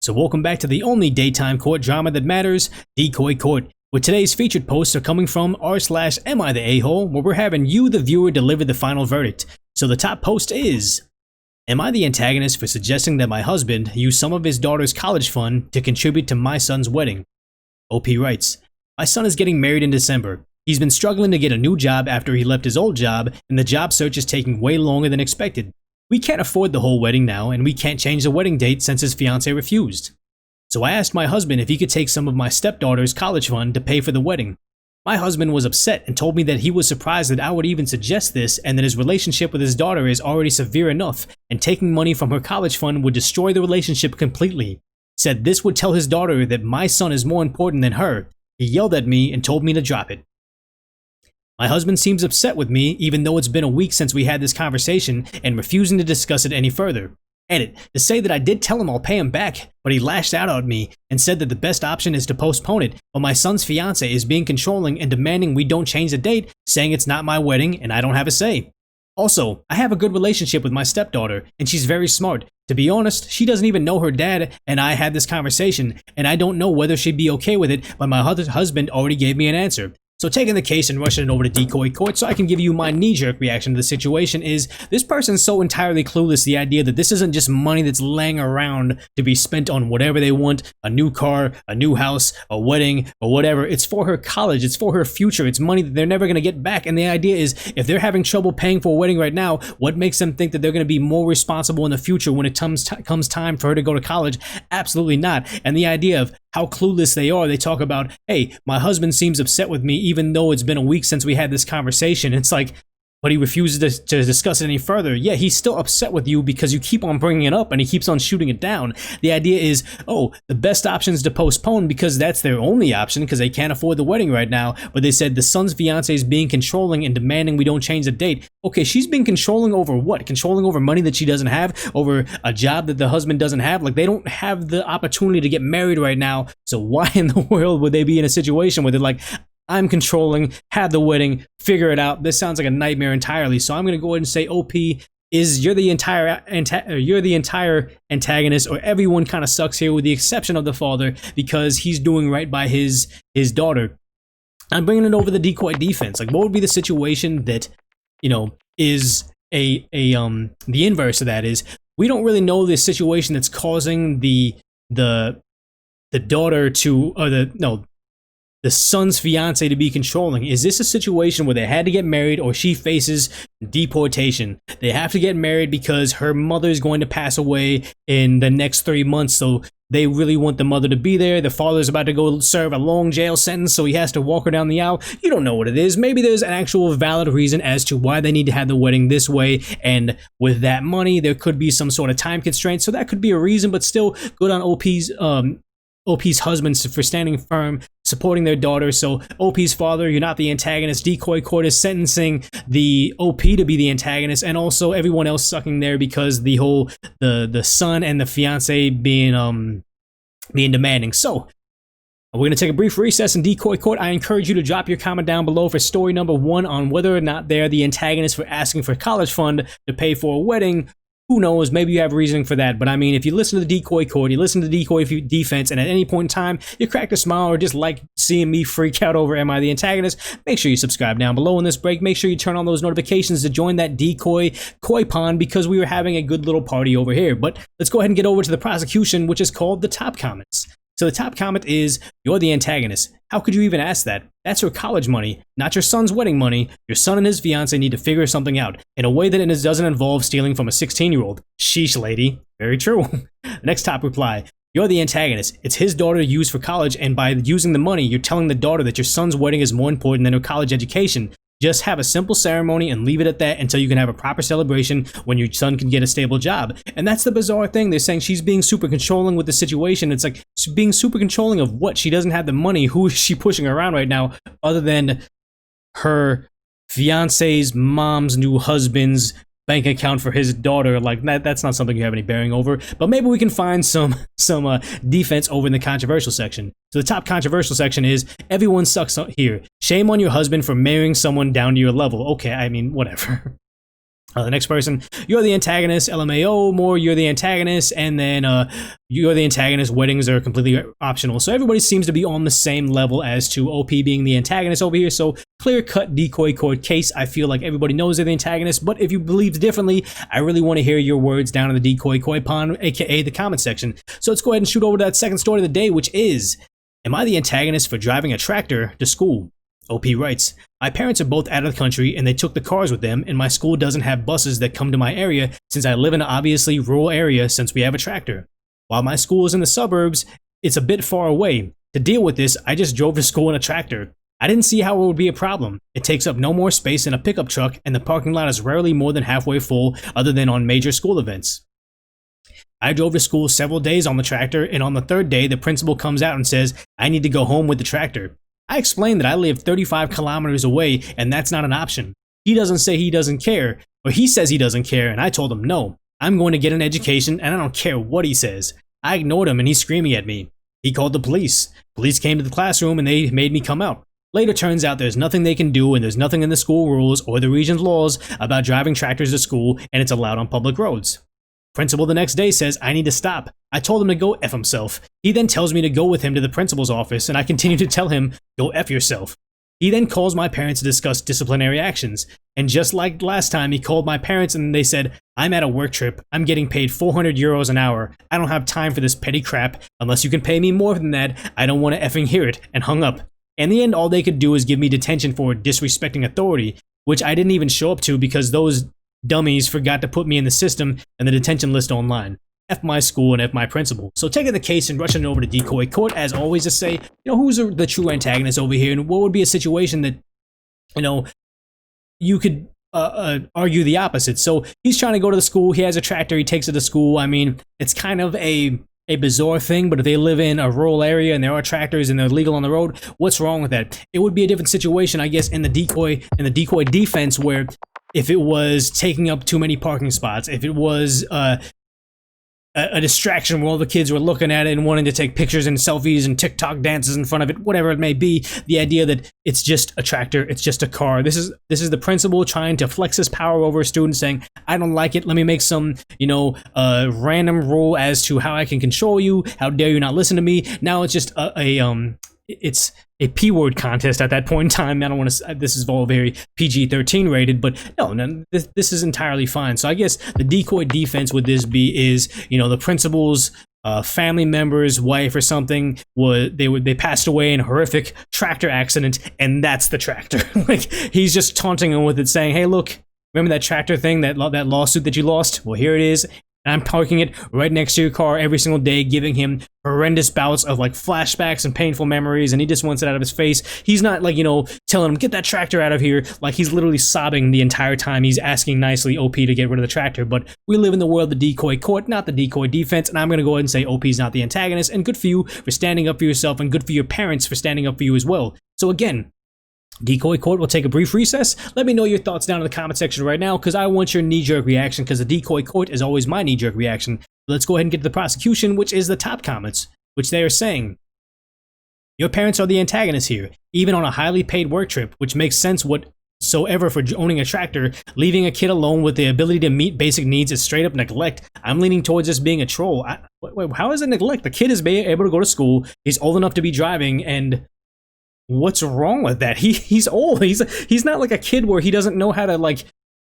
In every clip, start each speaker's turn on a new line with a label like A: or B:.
A: So welcome back to the only daytime court drama that matters, Decoy Court, where today's featured posts are coming from r/AmITheA, where we're having you, the viewer, deliver the final verdict. So the top post is, am I the antagonist for suggesting that my husband use some of his daughter's college fund to contribute to my son's wedding? OP writes, my son is getting married in December. He's been struggling to get a new job after he left his old job, and the job search is taking way longer than expected. We can't afford the whole wedding now, and we can't change the wedding date since his fiance refused. So I asked my husband if he could take some of my stepdaughter's college fund to pay for the wedding. My husband was upset and told me that he was surprised that I would even suggest this, and that his relationship with his daughter is already severe enough, and taking money from her college fund would destroy the relationship completely. Said this would tell his daughter that my son is more important than her. He yelled at me and told me to drop it. My husband seems upset with me, even though it's been a week since we had this conversation, and refusing to discuss it any further. Edit, to say that I did tell him I'll pay him back, but he lashed out at me and said that the best option is to postpone it, but my son's fiance is being controlling and demanding we don't change the date, saying it's not my wedding and I don't have a say. Also, I have a good relationship with my stepdaughter, and she's very smart. To be honest, she doesn't even know her dad, and I had this conversation, and I don't know whether she'd be okay with it, but my husband already gave me an answer. So taking the case and rushing it over to Decoy Court so I can give you my knee-jerk reaction to the situation is, this person's so entirely clueless the idea that this isn't just money that's laying around to be spent on whatever they want, a new car, a new house, a wedding, or whatever. It's for her college, it's for her future, it's money that they're never going to get back. And the idea is, if they're having trouble paying for a wedding right now, what makes them think that they're going to be more responsible in the future when it comes time for her to go to college? Absolutely not. And the idea of how clueless they are, they talk about, hey, my husband seems upset with me even though it's been a week since we had this conversation. It's like, but he refuses to discuss it any further. Yeah, he's still upset with you because you keep on bringing it up and he keeps on shooting it down. The idea is, oh, the best option is to postpone because that's their only option because they can't afford the wedding right now. But they said the son's fiance is being controlling and demanding we don't change the date. Okay, she's been controlling over what? Controlling over money that she doesn't have? Over a job that the husband doesn't have? Like, they don't have the opportunity to get married right now. So why in the world would they be in a situation where they're like, I'm controlling, had the wedding, figure it out? This sounds like a nightmare entirely. So I'm going to go ahead and say, OP, you're the entire antagonist, or everyone kind of sucks here with the exception of the father because he's doing right by his daughter. I'm bringing it over the Decoy defense. Like, what would be the situation that, you know, is the inverse of that is, we don't really know the situation that's causing the daughter to, or the son's fiance to be controlling. Is this a situation where they had to get married or she faces deportation? They have to get married because her mother's going to pass away in the next 3 months, so they really want the mother to be there. The father's about to go serve a long jail sentence, so he has to walk her down the aisle. You don't know what it is. Maybe there's an actual valid reason as to why they need to have the wedding this way, and with that money, there could be some sort of time constraint, so that could be a reason, but still good on OP's husband for standing firm, supporting their daughter. So OP's father, you're not the antagonist. Decoy Court is sentencing the OP to be the antagonist, and also everyone else sucking there because the whole the son and the fiance being demanding. So we're going to take a brief recess in Decoy Court. I encourage you to drop your comment down below for story number 1 on whether or not they're the antagonist for asking for college fund to pay for a wedding. Who knows, maybe you have reasoning for that, but I mean, if you listen to the Decoy Court, you listen to the Decoy defense, and at any point in time, you cracked a smile or just like seeing me freak out over Am I the Antagonist, make sure you subscribe down below in this break. Make sure you turn on those notifications to join that Decoy Koi Pond because we were having a good little party over here. But let's go ahead and get over to the prosecution, which is called the top comments. So the top comment is, you're the antagonist. How could you even ask that? That's your college money, not your son's wedding money. Your son and his fiance need to figure something out in a way that it doesn't involve stealing from a 16-year-old. Sheesh, lady. Very true. The next top reply, you're the antagonist. It's his daughter to use for college, and by using the money, you're telling the daughter that your son's wedding is more important than her college education. Just have a simple ceremony and leave it at that until you can have a proper celebration when your son can get a stable job. And that's the bizarre thing. They're saying she's being super controlling with the situation. It's like, she's being super controlling of what? She doesn't have the money. Who is she pushing around right now other than her fiance's mom's new husband's bank account for his daughter? Like, that's not something you have any bearing over, but maybe we can find some defense over in the controversial section. So the top controversial section is, everyone sucks here. Shame on your husband for marrying someone down to your level. Okay, I mean, whatever. The next person, you're the antagonist, LMAO, more you're the antagonist, and then you're the antagonist, weddings are completely optional. So everybody seems to be on the same level as to OP being the antagonist over here. So clear-cut Decoy Court case. I feel like everybody knows they're the antagonist, but if you believe differently, I really want to hear your words down in the Decoy Court pond, aka the comment section. So let's go ahead and shoot over to that second story of the day, which is, am I the antagonist for driving a tractor to school? OP writes, my parents are both out of the country and they took the cars with them, and my school doesn't have buses that come to my area since I live in an obviously rural area since we have a tractor. While my school is in the suburbs, it's a bit far away. To deal with this, I just drove to school in a tractor. I didn't see how it would be a problem. It takes up no more space than a pickup truck, and the parking lot is rarely more than halfway full other than on major school events. I drove to school several days on the tractor, and on the third day, the principal comes out and says, I need to go home with the tractor. I explained that I live 35 kilometers away and that's not an option. He doesn't say he doesn't care, or he says he doesn't care, and I told him no. I'm going to get an education and I don't care what he says. I ignored him and he's screaming at me. He called the police. Police came to the classroom and they made me come out. Later turns out there's nothing they can do and there's nothing in the school rules or the region's laws about driving tractors to school, and it's allowed on public roads. Principal the next day says I need to stop. I told him to go F himself. He then tells me to go with him to the principal's office, and I continue to tell him, go F yourself. He then calls my parents to discuss disciplinary actions. And just like last time, he called my parents and they said, I'm at a work trip. I'm getting paid 400 euros an hour. I don't have time for this petty crap. Unless you can pay me more than that, I don't want to effing hear it, and hung up. In the end, all they could do is give me detention for disrespecting authority, which I didn't even show up to because those dummies forgot to put me in the system and the detention list online. F my school and F my principal. So taking the case and rushing over to Decoy Court, as always, to say, who's the true antagonist over here, and what would be a situation that, you could argue the opposite. So he's trying to go to the school, he has a tractor, he takes it to school. I mean, it's kind of a bizarre thing, but if they live in a rural area and there are tractors and they're legal on the road, what's wrong with that? It would be a different situation, I guess, in the decoy defense, where if it was taking up too many parking spots, if it was a distraction where all the kids were looking at it and wanting to take pictures and selfies and TikTok dances in front of it, whatever it may be, the idea that it's just a tractor, it's just a car. This is the principal trying to flex his power over a student, saying, I don't like it, let me make some, random rule as to how I can control you, how dare you not listen to me. Now it's just it's a P-word contest at that point in time. I don't want to, this is all very PG-13 rated, but no, this is entirely fine. So I guess the decoy defense with this is, the principal's family member's wife or something, they passed away in a horrific tractor accident, and that's the tractor. Like, he's just taunting him with it, saying, hey, look, remember that tractor thing, that lawsuit that you lost? Well, here it is. I'm parking it right next to your car every single day, giving him horrendous bouts of like flashbacks and painful memories, and he just wants it out of his face. He's not like, telling him, get that tractor out of here. Like, he's literally sobbing the entire time he's asking nicely OP to get rid of the tractor. But we live in the world of the Decoy Court, not the decoy defense, and I'm going to go ahead and say OP's not the antagonist, and good for you for standing up for yourself, and good for your parents for standing up for you as well. So again, Decoy Court will take a brief recess. Let me know your thoughts down in the comment section right now, because I want your knee-jerk reaction, because the Decoy Court is always my knee-jerk reaction. Let's go ahead and get to the prosecution, which is the top comments, which they are saying, your parents are the antagonists here, even on a highly paid work trip, which makes sense whatsoever for owning a tractor. Leaving a kid alone with the ability to meet basic needs is straight up neglect. I'm leaning towards this being a troll. Wait, how is it neglect? The kid is able to go to school, he's old enough to be driving, and what's wrong with that? He's old. He's not like a kid where he doesn't know how to, like,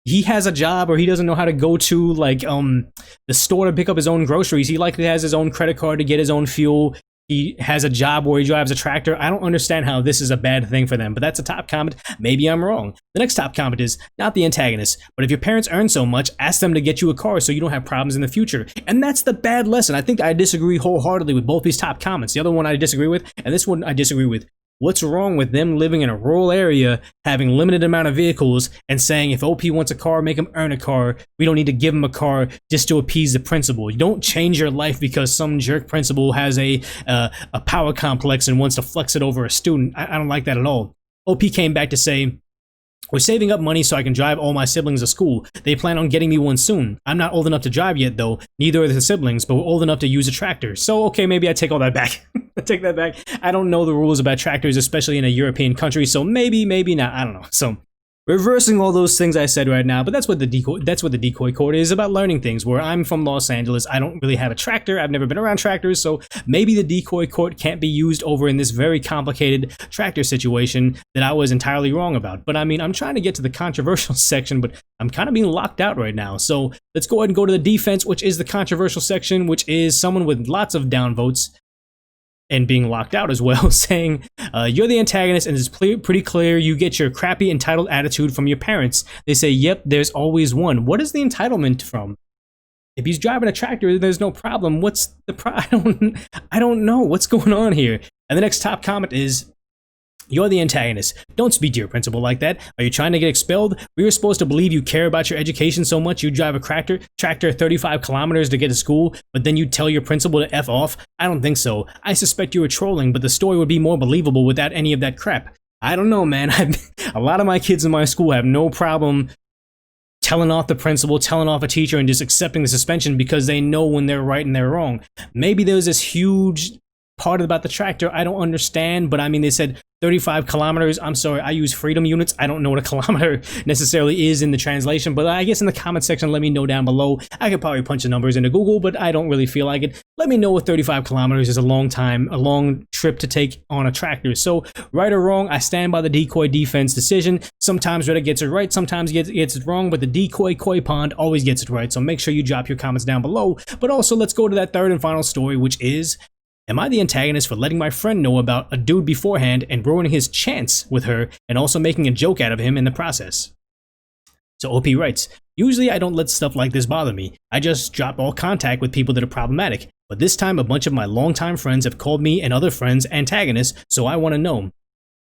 A: he has a job, or he doesn't know how to go to like the store to pick up his own groceries. He likely has his own credit card to get his own fuel. He has a job where he drives a tractor. I don't understand how this is a bad thing for them, but that's a top comment. Maybe I'm wrong. The next top comment is, not the antagonist, but if your parents earn so much, ask them to get you a car so you don't have problems in the future. And that's the bad lesson. I think I disagree wholeheartedly with both these top comments. The other one I disagree with, and this one I disagree with. What's wrong with them living in a rural area, having limited amount of vehicles, and saying if OP wants a car, make him earn a car. We don't need to give him a car just to appease the principal. You don't change your life because some jerk principal has a power complex and wants to flex it over a student. I don't like that at all. OP came back to say, we're saving up money so I can drive all my siblings to school. They plan on getting me one soon. I'm not old enough to drive yet, though. Neither are the siblings, but we're old enough to use a tractor. So, okay, maybe I take all that back. I take that back. I don't know the rules about tractors, especially in a European country, so maybe not. I don't know. So, reversing all those things I said right now, but that's what the Decoy Court is about, learning things. Where I'm from Los Angeles, I don't really have a tractor. I've never been around tractors, so maybe the Decoy Court can't be used over in this very complicated tractor situation that I was entirely wrong about. But I mean, I'm trying to get to the controversial section, but I'm kind of being locked out right now. So let's go ahead and go to the defense, which is the controversial section, which is someone with lots of downvotes and being locked out as well, saying, you're the antagonist and it's pretty clear you get your crappy entitled attitude from your parents. They say, yep, there's always one. What is the entitlement from? If he's driving a tractor, there's no problem. What's the I don't know what's going on here. And the next top comment is, you're the antagonist. Don't speak to your principal like that. Are you trying to get expelled? We were supposed to believe you care about your education so much you drive a tractor 35 kilometers to get to school, but then you tell your principal to F off? I don't think so. I suspect you were trolling, but the story would be more believable without any of that crap. I don't know, man. A lot of my kids in my school have no problem telling off the principal, telling off a teacher, and just accepting the suspension because they know when they're right and they're wrong. Maybe there's this huge part about the tractor I don't understand, but I mean, they said 35 kilometers. I'm sorry, I use freedom units. I don't know what a kilometer necessarily is in the translation, but I guess in the comment section, let me know down below. I could probably punch the numbers into Google, but I don't really feel like it. Let me know if 35 kilometers is a long trip to take on a tractor. So right or wrong, I stand by the Decoy defense decision. Sometimes Reddit gets it right, sometimes gets it wrong, but the Decoy Koi Pond always gets it right. So make sure you drop your comments down below. But also, let's go to that third and final story, which is, am I the antagonist for letting my friend know about a dude beforehand and ruining his chance with her and also making a joke out of him in the process? So OP writes, usually I don't let stuff like this bother me. I just drop all contact with people that are problematic. But this time a bunch of my longtime friends have called me and other friends antagonists, so I want to know.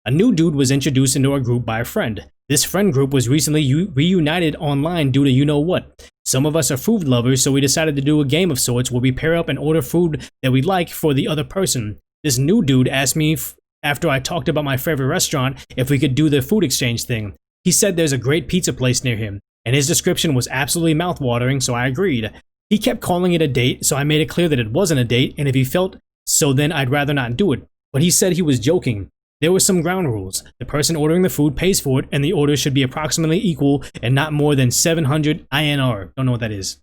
A: A new dude was introduced into our group by a friend. This friend group was recently reunited online due to you-know-what. Some of us are food lovers, so we decided to do a game of sorts where we pair up and order food that we like for the other person. This new dude asked me, after I talked about my favorite restaurant, if we could do the food exchange thing. He said there's a great pizza place near him, and his description was absolutely mouth-watering, so I agreed. He kept calling it a date, so I made it clear that it wasn't a date, and if he felt so, then I'd rather not do it. But he said he was joking. There were some ground rules. The person ordering the food pays for it, and the order should be approximately equal and not more than 700 INR. Don't know what that is.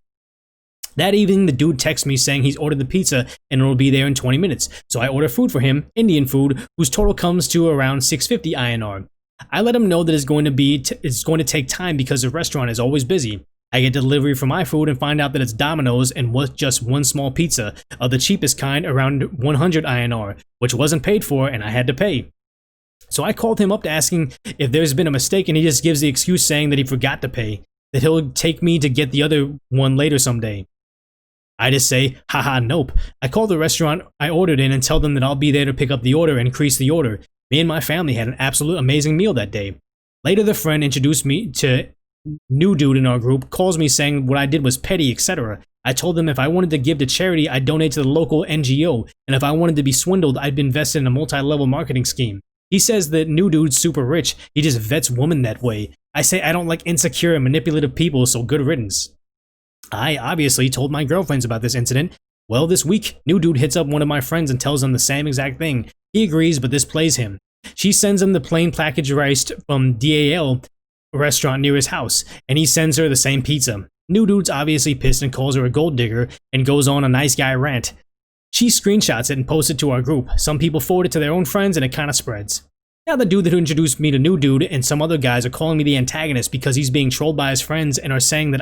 A: That evening, the dude texts me saying he's ordered the pizza and it'll be there in 20 minutes. So I order food for him, Indian food, whose total comes to around 650 INR. I let him know that it's going to take time because the restaurant is always busy. I get delivery for my food and find out that it's Domino's and was just one small pizza of the cheapest kind, around 100 INR, which wasn't paid for and I had to pay. So I called him up to asking if there's been a mistake, and he just gives the excuse saying that he forgot to pay, that he'll take me to get the other one later someday. I just say, haha, nope. I call the restaurant I ordered in and tell them that I'll be there to pick up the order and increase the order. Me and my family had an absolute amazing meal that day. Later, the friend introduced me to new dude in our group, calls me saying what I did was petty, etc. I told them if I wanted to give to charity, I'd donate to the local NGO, and if I wanted to be swindled, I'd invest in a multi-level marketing scheme. He says that new dude's super rich, he just vets women that way. I say I don't like insecure and manipulative people, so good riddance. I obviously told my girlfriends about this incident. Well, this week, new dude hits up one of my friends and tells them the same exact thing. He agrees, but this plays him. She sends him the plain packaged rice from DAL restaurant near his house, and he sends her the same pizza. New dude's obviously pissed and calls her a gold digger and goes on a nice guy rant. She screenshots it and posts it to our group. Some people forward it to their own friends and it kind of spreads. Now the dude that introduced me to new dude and some other guys are calling me the antagonist because he's being trolled by his friends and are saying that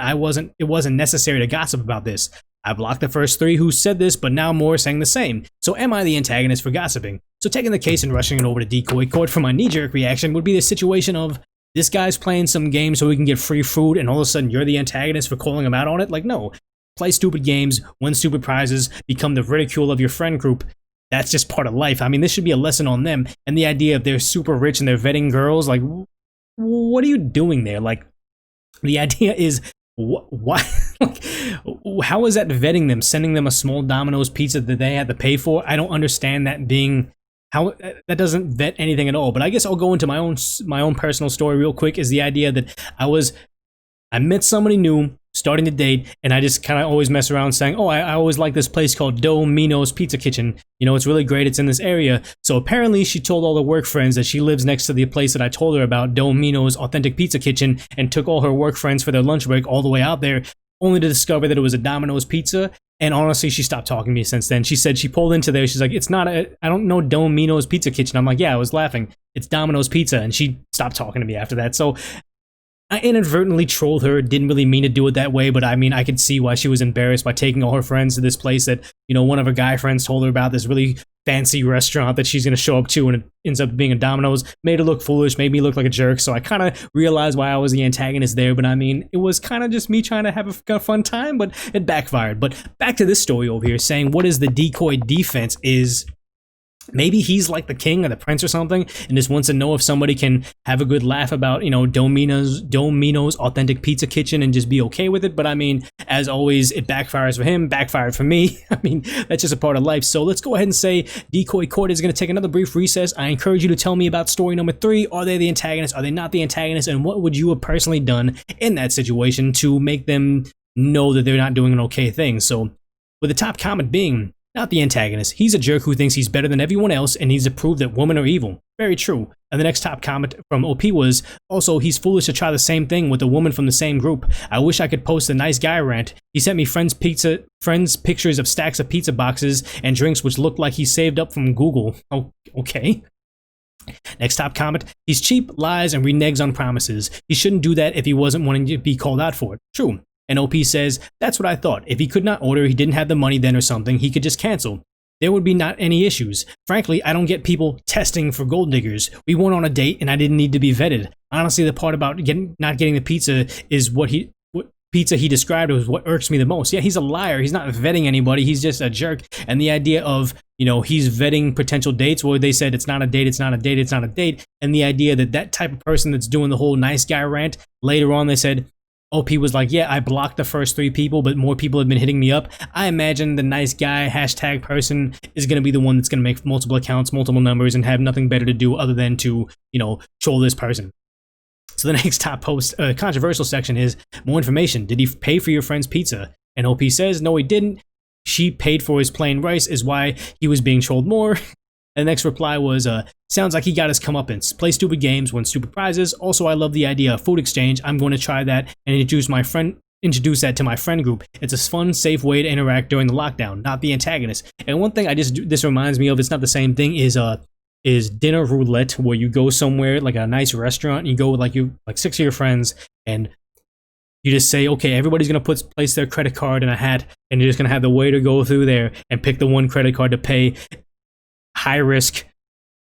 A: it wasn't necessary to gossip about this. I blocked the first three who said this, but now more are saying the same. So am I the antagonist for gossiping? So taking the case and rushing it over to Decoy Court for my knee-jerk reaction would be the situation of, this guy's playing some game so he can get free food and all of a sudden you're the antagonist for calling him out on it? Like, no. Play stupid games, win stupid prizes, become the ridicule of your friend group. That's just part of life. I mean, this should be a lesson on them. And the idea of they're super rich and they're vetting girls, like, what are you doing there? Like, the idea is, why? Like, how is that vetting them? Sending them a small Domino's pizza that they had to pay for? I don't understand that being, how that doesn't vet anything at all. But I guess I'll go into my own personal story real quick. Is the idea that I met somebody new. starting to date, and I just kind of always mess around saying, oh, I always like this place called Domino's Pizza Kitchen. You know, it's really great. It's in this area. So apparently she told all her work friends that she lives next to the place that I told her about, Domino's Authentic Pizza Kitchen, and took all her work friends for their lunch break all the way out there, only to discover that it was a Domino's pizza. And honestly, she stopped talking to me since then. She said she pulled into there. She's like, it's not I don't know Domino's Pizza Kitchen. I'm like, yeah, I was laughing. It's Domino's Pizza. And she stopped talking to me after that. So I inadvertently trolled her. Didn't really mean to do it that way, but I mean, I could see why she was embarrassed by taking all her friends to this place that, you know, one of her guy friends told her about, this really fancy restaurant that she's going to show up to, and it ends up being a Domino's. Made her look foolish, made me look like a jerk, so I kind of realized why I was the antagonist there, but I mean, it was kind of just me trying to have a fun time, but it backfired. But back to this story over here, saying what is the decoy defense is... maybe he's like the king or the prince or something, and just wants to know if somebody can have a good laugh about, you know, Domino's Authentic Pizza Kitchen and just be okay with it. But I mean, as always, it backfires for him, backfired for me. I mean, that's just a part of life. So let's go ahead and say Decoy Court is going to take another brief recess. I encourage you to tell me about story number 3. Are they the antagonist? Are they not the antagonist? And what would you have personally done in that situation to make them know that they're not doing an okay thing? So with the top comment being... not the antagonist. He's a jerk who thinks he's better than everyone else and needs to prove that women are evil. Very true. And the next top comment from OP was, also, he's foolish to try the same thing with a woman from the same group. I wish I could post a nice guy rant. He sent me friends pictures of stacks of pizza boxes and drinks which looked like he saved up from Google. Oh, okay. Next top comment, he's cheap, lies, and reneges on promises. He shouldn't do that if he wasn't wanting to be called out for it. True. And OP says, that's what I thought. If he could not order, he didn't have the money then or something, he could just cancel. There would be not any issues. Frankly, I don't get people testing for gold diggers. We went on a date and I didn't need to be vetted. Honestly, the part about not getting the pizza is what pizza he described was what irks me the most. Yeah, he's a liar. He's not vetting anybody. He's just a jerk. And the idea of, you know, he's vetting potential dates, where they said it's not a date, it's not a date, it's not a date. And the idea that that type of person that's doing the whole nice guy rant, later on they said, OP was like, yeah, I blocked the first 3 people, but more people have been hitting me up. I imagine the nice guy hashtag person is going to be the one that's going to make multiple accounts, multiple numbers, and have nothing better to do other than to, you know, troll this person. So the next top post, controversial section is, more information. Did he pay for your friend's pizza? And OP says, no, he didn't. She paid for his plain rice is why he was being trolled more. And the next reply was, sounds like he got his comeuppance. Play stupid games, win stupid prizes. Also, I love the idea of food exchange. I'm going to try that and introduce that to my friend group. It's a fun, safe way to interact during the lockdown, not the antagonist. And one thing this reminds me of, it's not the same thing, is dinner roulette, where you go somewhere like a nice restaurant and you go with like 6 of your friends, and you just say, okay, everybody's going to place their credit card in a hat, and you're just going to have the waiter go through there and pick the one credit card to pay. High risk,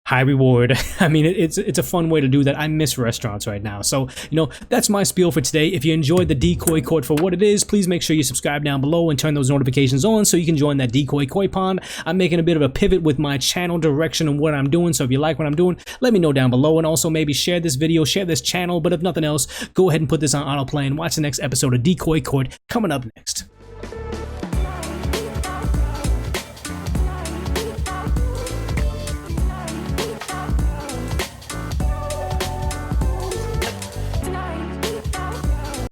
A: high reward. I mean, it's a fun way to do that. I miss restaurants right now. So, you know, that's my spiel for today. If you enjoyed the Decoy Court for what it is, please make sure you subscribe down below and turn those notifications on so you can join that Decoy Koi pond. I'm making a bit of a pivot with my channel direction and what I'm doing. So if you like what I'm doing, let me know down below, and also maybe share this video, share this channel. But if nothing else, go ahead and put this on autoplay and watch the next episode of Decoy Court coming up next.